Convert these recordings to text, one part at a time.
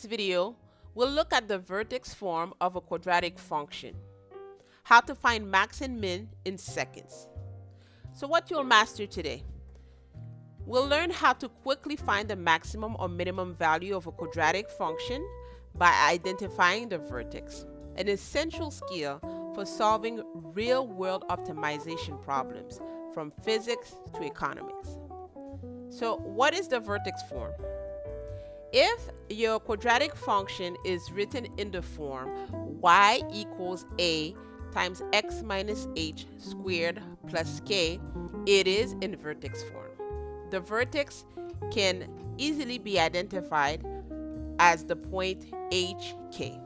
this video, we'll look at the vertex form of a quadratic function, how to find max and min in seconds. So what you'll master today, we'll learn how to quickly find the maximum or minimum value of a quadratic function by identifying the vertex, an essential skill for solving real-world optimization problems from physics to economics. So what is the vertex form? If your quadratic function is written in the form y equals a times x minus h squared plus k, it is in vertex form. The vertex can easily be identified as the point hk.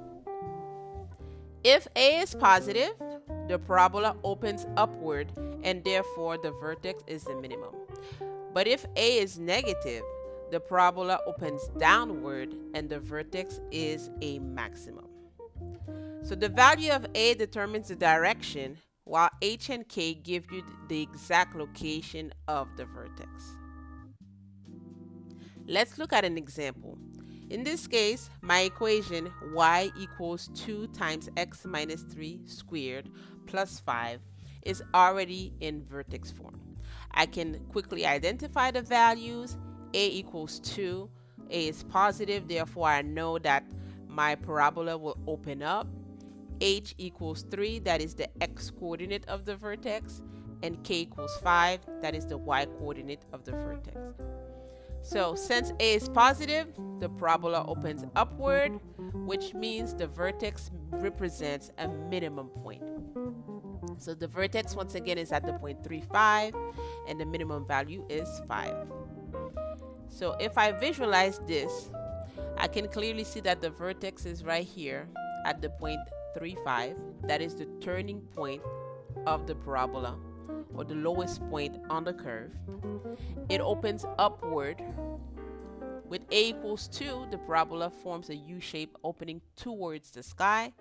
If a is positive, the parabola opens upward and therefore the vertex is the minimum. But if a is negative, the parabola opens downward and the vertex is a maximum. So the value of a determines the direction, while h and k give you the exact location of the vertex. Let's look at an example. In this case, my equation y equals 2 times x minus 3 squared plus 5 is already in vertex form. I can quickly identify the values. A equals 2, a is positive, therefore I know that my parabola will open up. H equals 3, that is the x coordinate of the vertex, and k equals 5, that is the y coordinate of the vertex. So since a is positive, the parabola opens upward, which means the vertex represents a minimum point. So the vertex once again is at the point 3, 5, and the minimum value is 5. So if I visualize this, I can clearly see that the vertex is right here at the point 3, 5. That is the turning point of the parabola, or the lowest point on the curve. It opens upward. With a equals 2, the parabola forms a U shape opening towards the sky,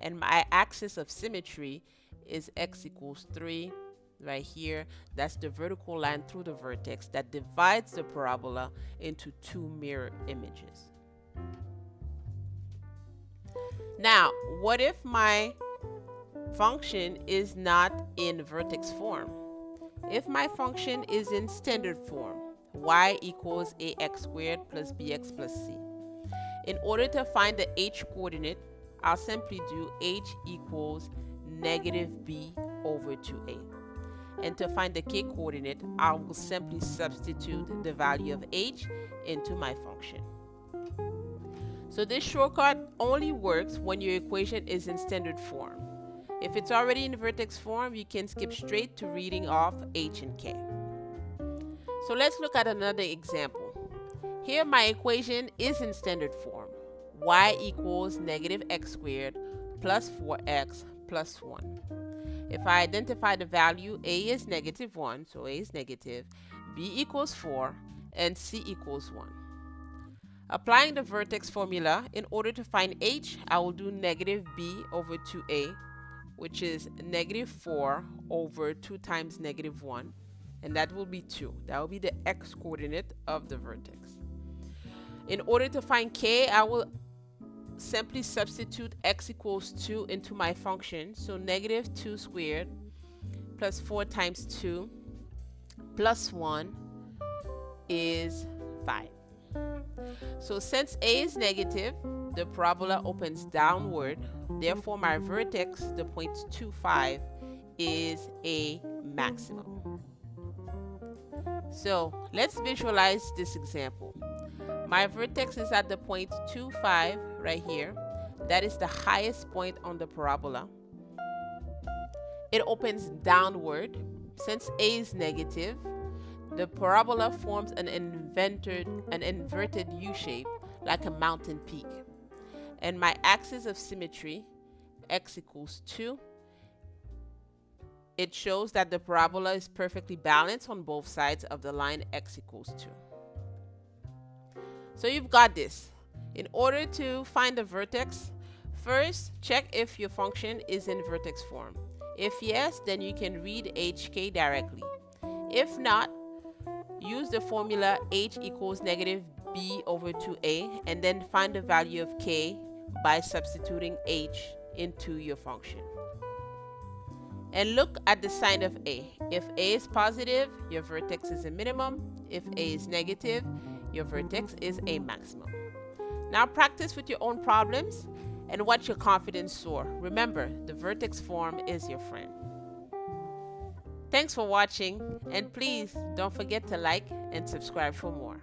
and my axis of symmetry is x equals 3 right here. That's the vertical line through the vertex that divides the parabola into two mirror images. Now, what if my function is not in vertex form? If my function is in standard form, y equals ax squared plus bx plus c. In order to find the h coordinate, I'll simply do h equals negative b over 2a. And to find the k coordinate, I will simply substitute the value of h into my function. So this shortcut only works when your equation is in standard form. If it's already in vertex form, you can skip straight to reading off h and k. So let's look at another example. Here my equation is in standard form. Y equals negative x squared plus 4x plus 1. If I identify the value, a is negative 1, so a is negative, b equals 4, and c equals 1. Applying the vertex formula, in order to find h, I will do negative b over 2a, which is negative 4 over 2 times negative 1, and that will be 2. That will be the x coordinate of the vertex. In order to find k, I will simply substitute x equals 2 into my function. So negative 2 squared plus 4 times 2 plus 1 is 5. So since a is negative, the parabola opens downward. Therefore, my vertex, the point 2, 5, is a maximum. So let's visualize this example. My vertex is at the point 2, 5 right here. That is the highest point on the parabola. It opens downward. Since a is negative, the parabola forms an inverted U shape like a mountain peak. And my axis of symmetry, x equals 2, it shows that the parabola is perfectly balanced on both sides of the line x equals 2. So you've got this. In order to find the vertex, first check if your function is in vertex form. If yes, then you can read hk directly. If not, use the formula h equals negative b over 2a, and then find the value of k by substituting h into your function. And look at the sign of a. If a is positive, your vertex is a minimum. If a is negative, your vertex is a maximum. Now practice with your own problems and watch your confidence soar. Remember, the vertex form is your friend. Thanks for watching, and please don't forget to like and subscribe for more.